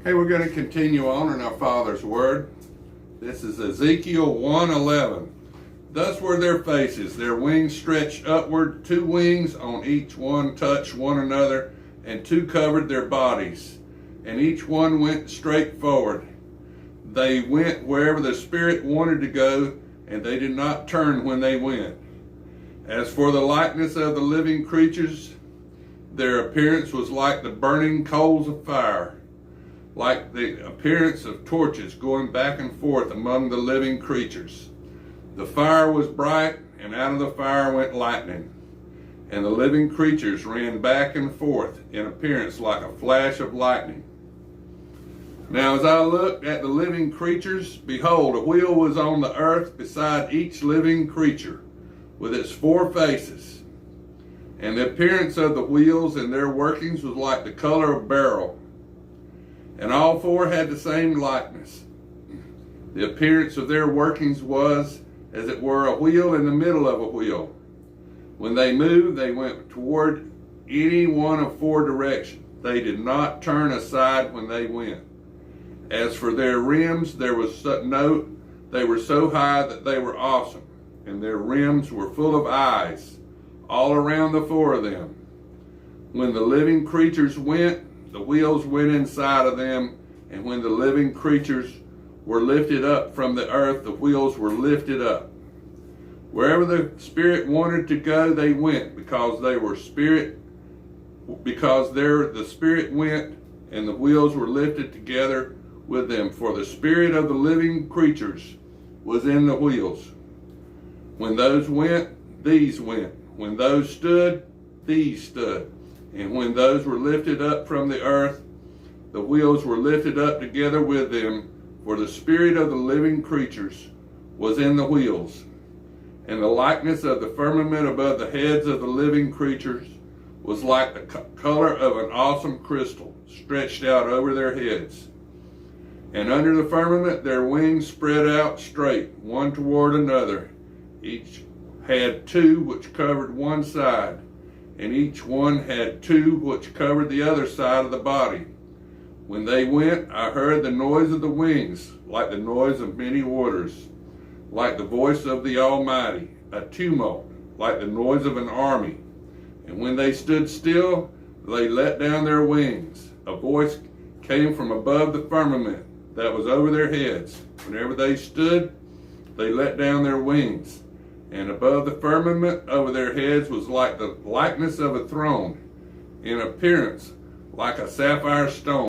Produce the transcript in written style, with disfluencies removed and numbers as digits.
Okay, we're going to continue on in our Father's Word. This is Ezekiel 1:11. Thus were their faces, their wings stretched upward, 2 wings on each one touched one another, and 2 covered their bodies, and each one went straight forward. They went wherever the Spirit wanted to go, and they did not turn when they went. As for the likeness of the living creatures, their appearance was like the burning coals of fire, like the appearance of torches going back and forth among the living creatures. The fire was bright, and out of the fire went lightning, and the living creatures ran back and forth in appearance like a flash of lightning. Now as I looked at the living creatures, behold, a wheel was on the earth beside each living creature, with its 4 faces. And the appearance of the wheels and their workings was like the color of beryl. And all 4 had the same likeness. The appearance of their workings was as it were a wheel in the middle of a wheel. When they moved, they went toward any one of 4 directions. They did not turn aside when they went. As for their rims, they were so high that they were awesome, and their rims were full of eyes all around the 4 of them. When the living creatures went, the wheels went inside of them, and when the living creatures were lifted up from the earth, the wheels were lifted up. Wherever the Spirit wanted to go, they went, because the Spirit went, and the wheels were lifted together with them, for the spirit of the living creatures was in the wheels. When those went, these went. When those stood, these stood. And when those were lifted up from the earth, the wheels were lifted up together with them, for the spirit of the living creatures was in the wheels. And the likeness of the firmament above the heads of the living creatures was like the color of an awesome crystal stretched out over their heads. And under the firmament their wings spread out straight, one toward another. Each had 2 which covered one side, and each one had 2 which covered the other side of the body. When they went, I heard the noise of the wings, like the noise of many waters, like the voice of the Almighty, a tumult, like the noise of an army. And when they stood still, they let down their wings. A voice came from above the firmament that was over their heads. Whenever they stood, they let down their wings. And above the firmament over their heads was like the likeness of a throne, in appearance like a sapphire stone.